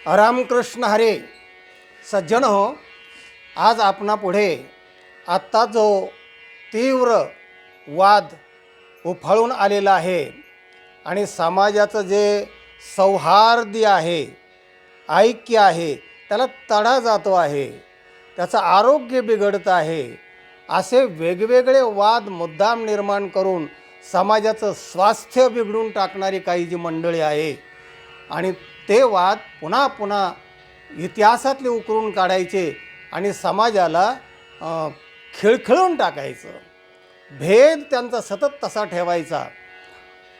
रामकृष्ण हरे. सज्जन हो, आज आपणा पुढे आत्ता जो तीव्र वाद उफाळून आलेला आहे आणि समाजाचं जे सौहार्द आहे, ऐक्य आहे, त्याला तडा जातो आहे, त्याचं आरोग्य बिघडतं आहे, असे वेगवेगळे वाद मुद्दाम निर्माण करून समाजाचं स्वास्थ्य बिघडून टाकणारी काही जी मंडळी आहे आणि ते वाद पुन्हा पुन्हा इतिहासातले उकरून काढायचे आणि समाजाला खिळखिळून टाकायचं, भेद त्यांचा सतत तसा ठेवायचा,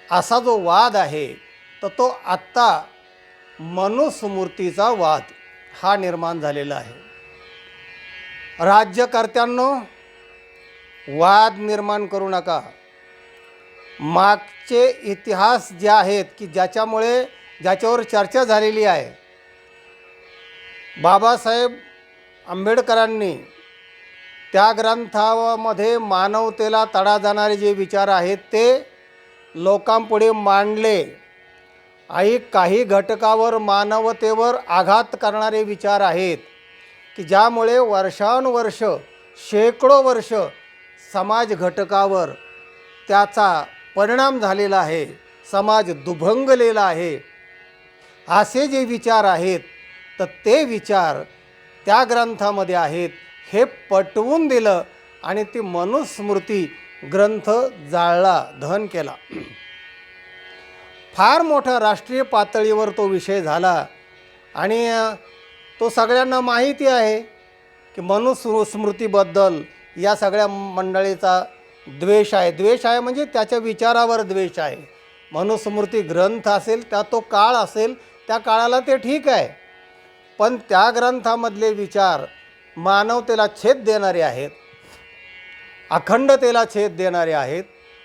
असा जो वाद आहे तर तो आत्ता मनुस्मृतीचा वाद हा निर्माण झालेला आहे. राज्यकर्त्यांनो, वाद निर्माण करू नका. मागचे इतिहास जे आहेत की ज्याच्यावर चर्चा झालेली आहे, बाबासाहेब आंबेडकरांनी त्या ग्रंथामध्ये मानवतेला तडा जाणारे जे विचार आहेत ते लोकांपुढे मांडले आणि काही घटकावर मानवतेवर आघात करणारे विचार आहेत की ज्यामुळे वर्षानुवर्ष शेकडो वर्ष समाज घटकावर त्याचा परिणाम झालेला आहे, समाज दुभंगलेला आहे. असे जे विचार आहेत तर ते विचार त्या ग्रंथामध्ये आहेत हे पटवून दिलं आणि ती मनुस्मृती ग्रंथ जाळला, दहन केला. फार मोठा राष्ट्रीय पातळीवर तो विषय झाला आणि तो सगळ्यांना माहिती आहे की मनुस्मृतीबद्दल या सगळ्या मंडळीचा द्वेष आहे. द्वेष आहे म्हणजे त्याच्या विचारावर द्वेष आहे. मनुस्मृती ग्रंथ असेल, त्या तो काळ असेल, त्या काळाला ते ठीक आहे, पण त्या ग्रंथामधले विचार मानवतेला छेद देणारे आहेत, अखंडतेला छेद देणारे आहेत,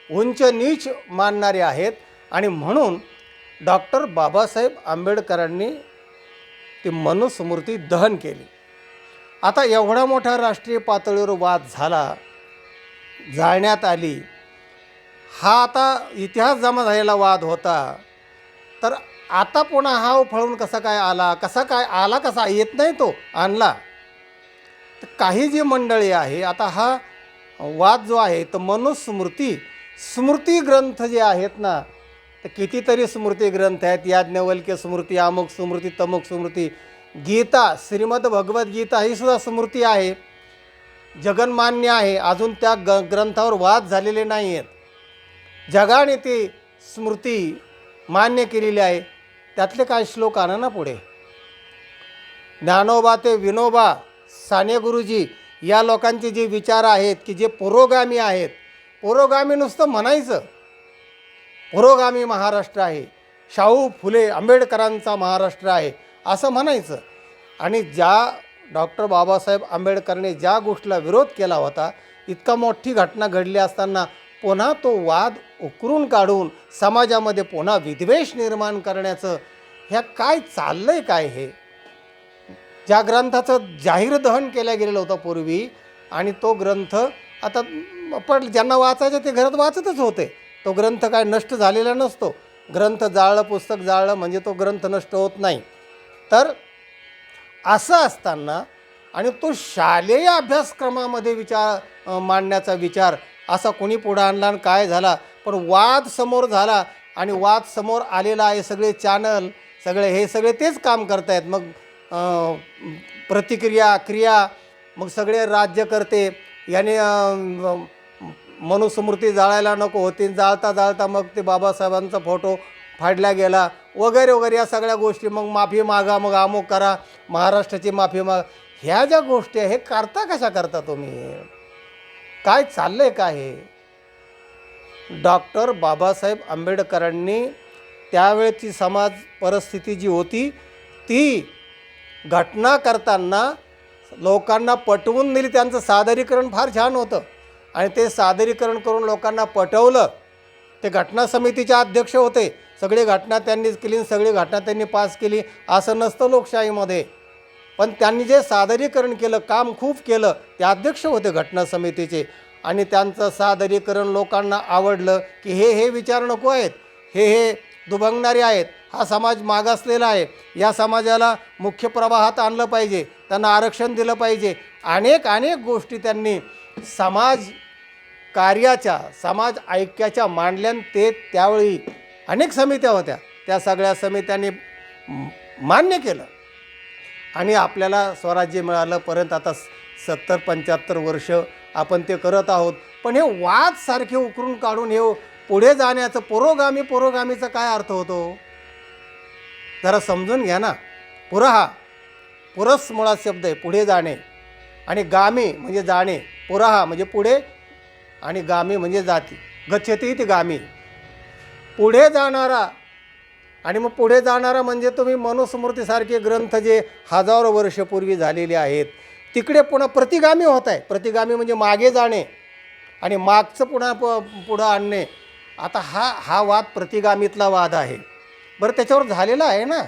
उंच नीच मानणारे आहेत आणि म्हणून डॉक्टर बाबासाहेब आंबेडकरांनी ती मनुस्मृती दहन केली. आता एवढा मोठा राष्ट्रीय पातळीवर वाद झाला, जाळण्यात आली. हा आता इतिहास जमा झालेला वाद होता, तर आता पुन्हा हा उफाळून कसा काय येत नाही, तो आणला. तर काही जी मंडळी आहे, आता हा वाद जो आहे तर स्मृती ग्रंथ जे आहेत ना, तर कितीतरी स्मृती ग्रंथ आहेत. याज्ञवल्क्य स्मृती, अमुक स्मृती, तमुक स्मृती, गीता, श्रीमद भगवद्गीता ही सुद्धा स्मृती आहे, जगन्मान्य आहे. अजून त्या ग्रंथावर वाद झालेले नाही आहेत. जगाने ती स्मृती मान्य केलेली आहे. त्यातले काही श्लोक आणा ना पुढे. ज्ञानोबा ते विनोबा साने गुरुजी या लोकांचे जे विचार आहेत की जे पुरोगामी आहेत, पुरोगामी नुसतं म्हणायचं, पुरोगामी महाराष्ट्र आहे, शाहू फुले आंबेडकरांचा महाराष्ट्र आहे असं म्हणायचं. आणि ज्या डॉक्टर बाबासाहेब आंबेडकरांनी ज्या गोष्टीला विरोध केला होता, इतका मोठी घटना घडली असताना पुन्हा तो वाद उकरून काढून समाजामध्ये पुन्हा विद्वेष निर्माण करण्याचं ह्या काय चाललं आहे काय? हे ज्या ग्रंथाचं जाहीर दहन केलं गेलेलं होतं पूर्वी आणि तो ग्रंथ आता पण ज्यांना वाचायचं ते घरात वाचतच होते. तो ग्रंथ काय नष्ट झालेला नसतो. ग्रंथ जाळलं, पुस्तक जाळलं म्हणजे तो ग्रंथ नष्ट होत नाही. तर असं असताना आणि तो शालेय अभ्यासक्रमामध्ये मांडण्याचा विचार असा कोणी पुढं आणला आणि काय झाला, पण वाद समोर झाला आणि वाद समोर आलेला आहे. सगळे चॅनल सगळे तेच काम करत आहेत. मग प्रतिक्रिया क्रिया, मग सगळे राज्यकर्ते याने मनुस्मृती जाळायला नको होती, जाळता मग ते बाबासाहेबांचा फोटो फाडला गेला वगैरे वगैरे या सगळ्या गोष्टी. मग माफी मागा, मग अमुक करा, महाराष्ट्राची माफी मागा. ह्या ज्या गोष्टी आहे हे कशा करता तुम्ही? काय चाललं आहे काय हे? डॉक्टर बाबासाहेब आंबेडकरांनी त्यावेळची समाज परिस्थिती जी होती ती घटना करताना लोकांना पटवून दिली. त्यांचं सादरीकरण फार छान होतं आणि ते सादरीकरण करून लोकांना पटवलं. ते घटना समितीचे अध्यक्ष होते. सगळी घटना त्यांनीच केली, सगळी घटना त्यांनी पास केली असं नसतं लोकशाहीमध्ये. पण त्यांनी जे सादरीकरण केलं, काम खूप केलं, ते अध्यक्ष होते घटना समितीचे आणि त्यांचं सादरीकरण लोकांना आवडलं की हे विचार नको आहेत, हे दुभंगणारे आहेत. हा समाज मागासलेला आहे, या समाजाला मुख्य प्रवाहात आणलं पाहिजे, त्यांना आरक्षण दिलं पाहिजे, अनेक अनेक गोष्टी त्यांनी समाज कार्याच्या, समाज ऐक्याच्या मांडल्या. ते त्यावेळी अनेक समित्या होत्या, त्या सगळ्या समित्यांनी मान्य केलं आणि आपल्याला स्वराज्य मिळालं. परंतु आता 70-75 वर्ष आपण ते करत आहोत. पण हे वाद सारखे उकरून काढून हे पुढे जाण्याचं पुरोगामीचा काय अर्थ होतो जरा समजून घ्या ना. पुरस मुळात शब्द आहे, पुढे जाणे, आणि गामी म्हणजे जाणे, पुरहा म्हणजे पुढे आणि गामी म्हणजे जाती, गच्छती ती गामी, पुढे जाणारा. आणि मग पुढे जाणारा म्हणजे तुम्ही मनुस्मृतीसारखे ग्रंथ जे हजारो वर्षपूर्वी झालेले आहेत तिकडे पुन्हा प्रतिगामी होत आहे. प्रतिगामी म्हणजे मागे जाणे आणि मागचं पुन्हा पुढं आणणे. आता हा वाद प्रतिगामीतला वाद आहे. बरं, त्याच्यावर झालेला आहे ना,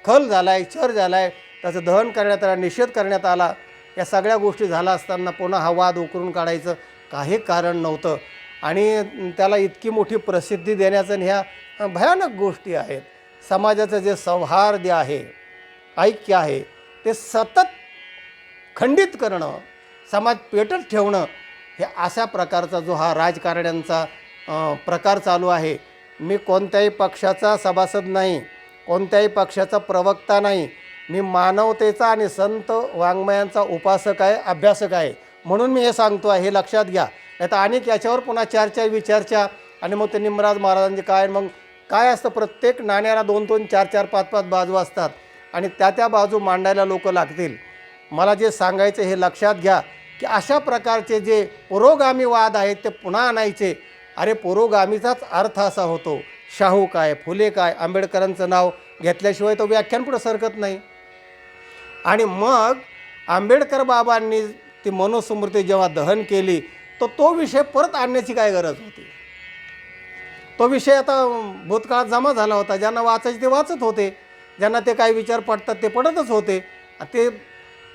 खल झाला आहे, चर झाला आहे, त्याचं दहन करण्यात आला, निषेध करण्यात आला. या सगळ्या गोष्टी झाल्या असताना पुन्हा हा वाद उकरून काढायचं काही कारण नव्हतं. आणि त्याला इतकी मोठी प्रसिद्धी देण्याचं ह्या भयानक गोष्टी आहेत. समाजाचं जे सौहार्द आहे, ऐक्य आहे, ते सतत खंडित करणं, समाज पेटत ठेवणं, हे अशा प्रकारचा जो हा राजकारण्यांचा प्रकार चालू आहे. मी कोणत्याही पक्षाचा सभासद नाही, कोणत्याही पक्षाचा प्रवक्ता नाही. मी मानवतेचा आणि संत वाङ्मयांचा उपासक आहे, अभ्यासक आहे. म्हणून मी हे सांगतो आहे, हे लक्षात घ्या. नाही तर अनेक याच्यावर पुन्हा चर्चा विचारच्या आणि मग ते निमराज महाराजांचे काय, मग काय असतं, प्रत्येक नाण्याला 2-2, 4-4, 5-5 बाजू असतात आणि त्या बाजू मांडायला लोक लागतील. मला जे सांगायचं हे लक्षात घ्या की अशा प्रकारचे जे पुरोगामी वाद आहेत ते पुन्हा आणायचे. अरे, पुरोगामीचाच अर्थ असा होतो, शाहू काय, फुले काय, आंबेडकरांचं नाव घेतल्याशिवाय तो व्याख्यान पुढं सरकत नाही. आणि मग आंबेडकर बाबांनी ती मनुस्मृती जेव्हा दहन केली तो विषय परत आणण्याची काय गरज होती. तो विषय आता भूतकाळात जमा झाला होता. ज्यांना वाचायचे ते वाचत होते, ज्यांना ते काय विचार पडतात ते पडतच होते ते.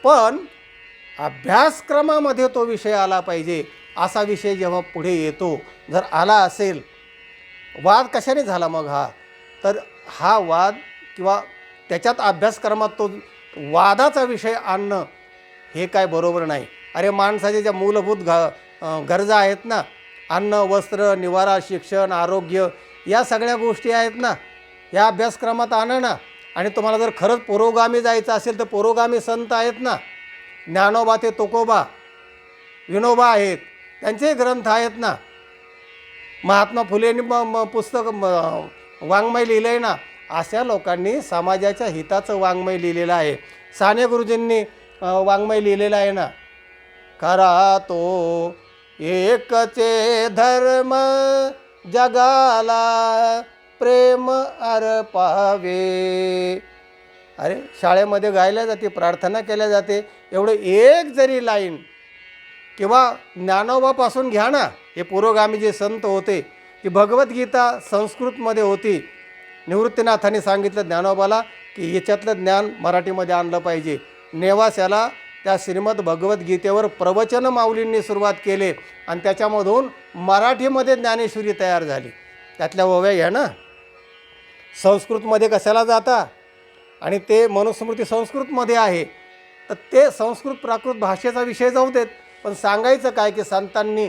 पण अभ्यासक्रमामध्ये तो विषय आला पाहिजे. असा विषय जेव्हा पुढे येतो, जर आला असेल, वाद कशाने झाला मग तर हा वाद किंवा त्याच्यात अभ्यासक्रमात तो वादाचा विषय आणणं हे काय बरोबर नाही. अरे, माणसाच्या ज्या मूलभूत गरजा आहेत ना, अन्न, वस्त्र, निवारा, शिक्षण, आरोग्य, या सगळ्या गोष्टी आहेत ना, या अभ्यासक्रमात आणा ना. आणि तुम्हाला जर खरंच पुरोगामी जायचं असेल तर पुरोगामी संत आहेत ना, ज्ञानोबा ते तुकोबा, विनोबा आहेत, त्यांचे ग्रंथ आहेत ना. महात्मा फुलेंनी पुस्तक वाङ्मय लिहिलं आहे ना. अशा लोकांनी समाजाच्या हिताचं वाङ्मय लिहिलेलं आहे. साने गुरुजींनी वाङ्मय लिहिलेलं आहे ना, करा तो एकचे धर्म जगाला प्रेम अर्पावे. अरे, शाळेमध्ये गायल्या जाते, प्रार्थना केल्या जाते, एवढं एक जरी लाईन किंवा ज्ञानोबापासून घ्या ना. हे पुरोगामी जे संत होते, की भगवद्गीता संस्कृतमध्ये होती. निवृत्तीनाथांनी सांगितलं ज्ञानोबाला की याच्यातलं ज्ञान मराठीमध्ये आणलं पाहिजे. नेवास्याला त्या श्रीमद भगवद्गीतेवर प्रवचन माऊलींनी सुरुवात केले आणि त्याच्यामधून मराठीमध्ये ज्ञानेश्वरी तयार झाली. त्यातल्या ओव्या घ्या ना. संस्कृतमध्ये कशाला जाता, आणि ते मनुस्मृती संस्कृतमध्ये आहे, तर ते संस्कृत प्राकृत भाषेचा विषय जाऊ देत. पण सांगायचं काय की संतांनी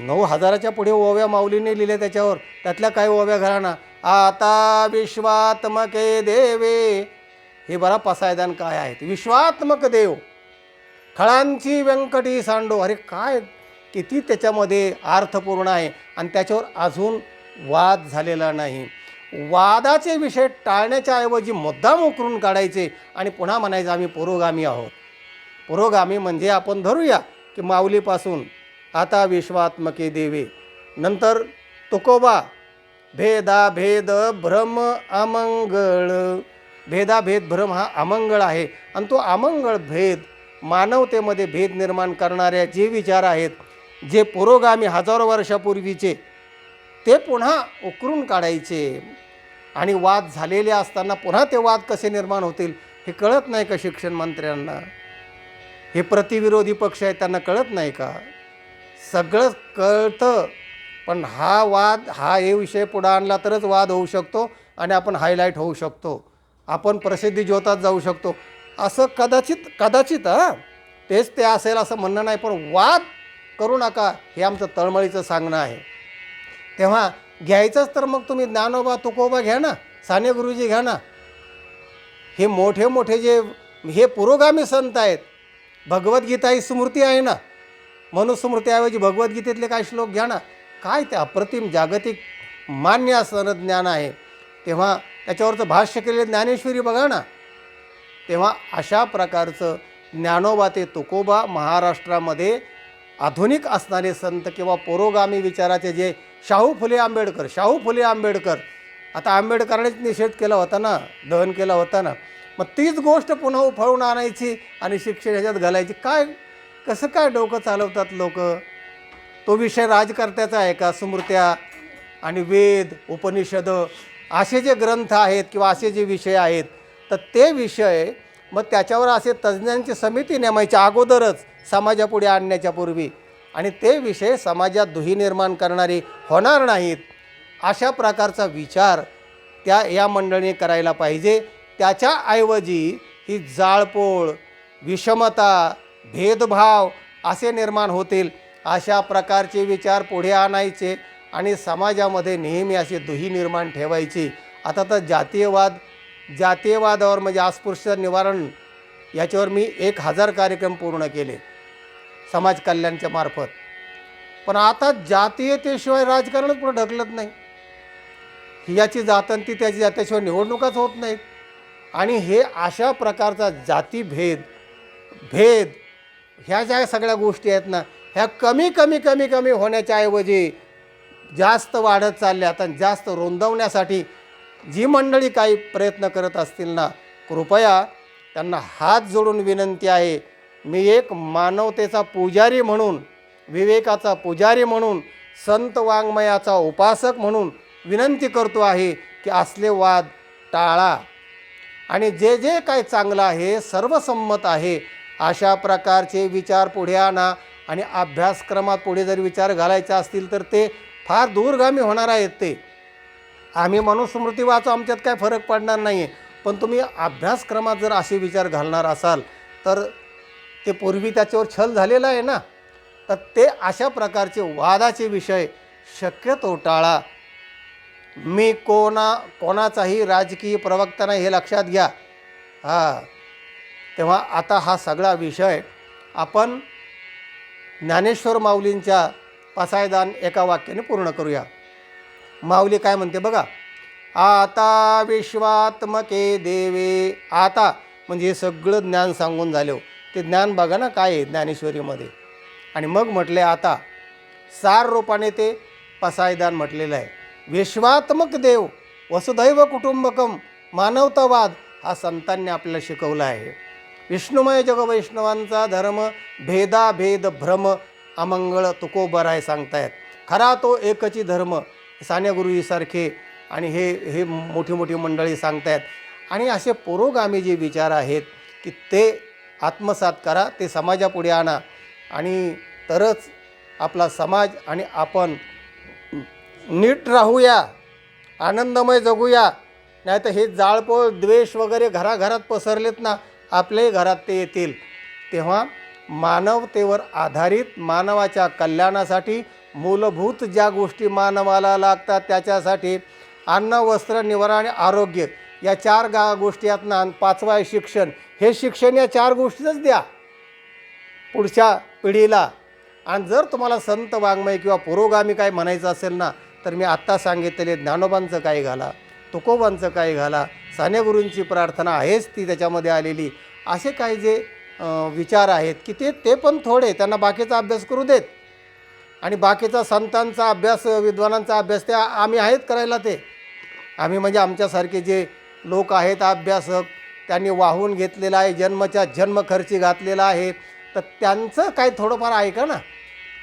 9,000च्या पुढे ओव्या माऊलींनी लिहिले त्याच्यावर. त्यातल्या काही ओव्या घाला ना. आता विश्वात्मके देवे, हे बरा पसायदान काय आहेत. विश्वात्मक देव, खळांची व्यंकटी सांडो. अरे, काय किती त्याच्यामध्ये अर्थपूर्ण आहे. आणि त्याच्यावर अजून वाद झालेला नाही. वादाचे विषय टाळण्याच्या ऐवजी मुद्दाम उकरून काढायचे आणि पुन्हा म्हणायचं आम्ही पुरोगामी आहोत. पुरोगामी म्हणजे आपण धरूया की माऊलीपासून आता विश्वात्मके देवे, नंतर तुकोबा, भेदाभेद भ्रम अमंगळ. भेदाभेद भ्रम हा अमंगळ आहे आणि तो अमंगळ भेद, मानवतेमध्ये भेद निर्माण करणाऱ्या जे विचार आहेत, जे पुरोगामी हजारो वर्षापूर्वीचे, ते पुन्हा उकरून काढायचे. आणि वाद झालेले असताना पुन्हा ते वाद कसे निर्माण होतील हे कळत नाही का शिक्षण मंत्र्यांना? हे प्रतिविरोधी पक्ष आहेत, त्यांना कळत नाही का? सगळं कळतं, पण हा वाद, हा हे विषय पुढं आणला तरच वाद होऊ शकतो. आणि आपण हायलाईट होऊ शकतो, आपण प्रसिद्धी ज्योतात जाऊ शकतो, असं कदाचित तेच ते असेल असं म्हणणं नाही, पण वाद करू नका हे आमचं तळमळीचं सांगणं आहे. तेव्हा घ्यायचंच तर मग तुम्ही ज्ञानोबा तुकोबा घ्या ना, साने गुरुजी घ्या ना, हे मोठे मोठे जे हे पुरोगामी संत आहेत. भगवद्गीता ही स्मृती आहे ना, मनुस्मृतीऐवजी भगवद्गीतेतले काही श्लोक घ्या ना, काय ते अप्रतिम जागतिक मान्य असणारं ज्ञान आहे. तेव्हा त्याच्यावरचं भाष्य केलेलं ज्ञानेश्वरी बघा ना. तेव्हा अशा प्रकारचं ज्ञानोबा ते तुकोबा महाराष्ट्रामध्ये आधुनिक असणारे संत किंवा पुरोगामी विचाराचे जे शाहू फुले आंबेडकर, आता आंबेडकरांनीच निषेध केला होता ना, दहन केला होता ना, मग तीच गोष्ट पुन्हा उफाळून आणायची आणि शिक्षण ह्याच्यात घालायची. कसं काय डोकं चालवतात लोक. तो विषय राजकर्त्याचा आहे का? स्मृत्या आणि वेद उपनिषद असे जे ग्रंथ आहेत किंवा असे जे विषय आहेत, तर ते विषय मग त्याच्यावर असे तज्ज्ञांची समिती नेमायच्या अगोदरच समाजापुढे आणण्याच्या पूर्वी, आणि ते विषय समाजात दुही निर्माण करणारे होणार नाहीत अशा प्रकारचा विचार या मंडळीने करायला पाहिजे. त्याच्याऐवजी ही जाळपोळ, विषमता, भेदभाव असे निर्माण होतील अशा प्रकारचे विचार पुढे आणायचे आणि समाजामध्ये नेहमी अशी दुही निर्माण ठेवायची. आता तर जातीयवादावर म्हणजे अस्पृश्यता निवारण याच्यावर मी 1000 कार्यक्रम पूर्ण केले समाज कल्याणच्या मार्फत, पण आता जातीयतेशिवाय राजकारणच पुढे ढकलत नाही. याची जात आणि ती त्याची जात्याशिवाय निवडणुकाच होत नाहीत. आणि हे अशा प्रकारचा जातीभेद ह्या ज्या सगळ्या गोष्टी आहेत ना, ह्या कमी होण्याच्या ऐवजी जास्त वाढत चालल्यात. आणि जास्त रुंदवण्यासाठी जी मंडळी काही प्रयत्न करत असतील ना, कृपया त्यांना हात जोडून विनंती आहे. मी एक मानवतेचा पुजारी म्हणून, विवेकाचा पुजारी म्हणून, संत वाङ्मयाचा उपासक म्हणून विनंती करतो आहे की असले वाद टाळा आणि जे जे काही चांगलं आहे, सर्वसंमत आहे, अशा प्रकारचे विचार पुढे आणा. आणि अभ्यासक्रमात पुढे जर विचार घालायचे असतील तर ते फार दूरगामी होणार आहेत. ते आम्ही मनुस्मृती वाचू, आमच्यात काय फरक पडणार नाही आहे, पण तुम्ही अभ्यासक्रमात जर असे विचार घालणार असाल तर ते पूर्वी त्याच्यावर छल झालेला आहे ना, तर ते अशा प्रकारचे वादाचे विषय शक्यतो टाळा. मी कोणाचाही राजकीय प्रवक्ता नाही हे लक्षात घ्या. तेव्हा आता हा सगळा विषय आपण ज्ञानेश्वर माऊलींच्या पसायदान एका वाक्याने पूर्ण करूया. माऊली काय म्हणते बघा. आता विश्वात्मके देवे. आता म्हणजे हे सगळं ज्ञान सांगून झालं. ते ज्ञान बघा ना काय आहे ज्ञानेश्वरीमध्ये. आणि मग म्हटले आता सार रूपाने ते पसायदान म्हटलेलं आहे. विश्वात्मक देव, वसुधैव कुटुंबकम, मानवतावाद हा संतांनी आपल्याला शिकवला आहे. विष्णुमय जगवैष्णवांचा धर्म, भेदाभेद भ्रम अमंगळ तुकोबराय सांगतायत. खरा तो एकची धर्म साने गुरुजीसारखे आणि हे मोठी मोठी मंडळी सांगतायत. आणि असे पुरोगामी जे विचार आहेत की ते आत्मसात करा, ते समाजापुढे आणा, आणि तरच आपला समाज आणि आपण नीट राहूया, आनंदमय जगूया. नाही तर हे जाळपोळ, द्वेष वगैरे घराघरात पसरलेत ना, आपल्याही घरात ते येतील. तेव्हा मानवतेवर आधारित मानवाच्या कल्याणासाठी मूलभूत ज्या गोष्टी मानवाला लागतात त्याच्यासाठी अन्न, वस्त्र, निवारा आणि आरोग्य या 4 गोष्टी आहेत ना, 5वा आहे शिक्षण. हे शिक्षण या 4 गोष्टीच द्या पुढच्या पिढीला. आणि जर तुम्हाला संत वाङ्मय किंवा पुरोगामी काय म्हणायचं असेल ना, तर मी आत्ता सांगितलेले ज्ञानोबांचं काय घाला, तुकोबांचं काय घाला, साने गुरूंची प्रार्थना आहेच ती त्याच्यामध्ये आलेली. असे काही जे विचार आहेत की ते पण थोडे त्यांना बाकीचा अभ्यास करू देत. आणि बाकीचा संतांचा अभ्यास, विद्वानांचा अभ्यास ते आम्ही आहेत करायला. ते आम्ही म्हणजे आमच्यासारखे जे लोक आहेत अभ्यासक, त्यांनी वाहून घेतलेला आहे, जन्मच्या जन्म खर्ची घातलेला आहे, तर त्यांचं काही थोडंफार ऐका ना.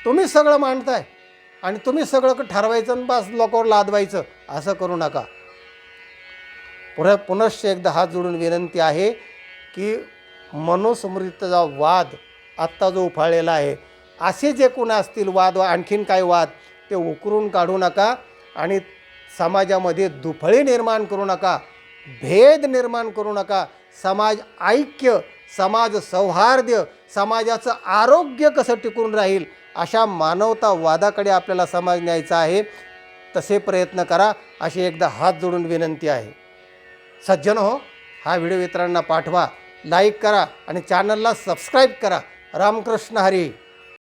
तुम्ही सगळं मांडताय आणि तुम्ही सगळं ठरवायचं आणि बस लोकांवर लादवायचं, असं करू नका. पुनश्च एकदा हात जोडून विनंती आहे की मनुस्मृतीचा वाद आत्ता जो उफाळलेला आहे, असे जे कोण असतील वाद, आणखीन काही वाद, ते उकरून काढू नका. आणि समाजामध्ये दुफळी निर्माण करू नका, भेद निर्माण करू नका. समाज ऐक्य, समाज सौहार्द, समाजाचं आरोग्य कसं टिकून राहील अशा मानवतावादाकडे आपल्याला समाज न्यायचा आहे. तसे प्रयत्न करा अशी एकदा हात जोडून विनंती आहे. सज्जन हो, हा व्हिडिओ इतरांना पाठवा, लाईक करा आणि चॅनलला सबस्क्राईब करा. रामकृष्ण हरी.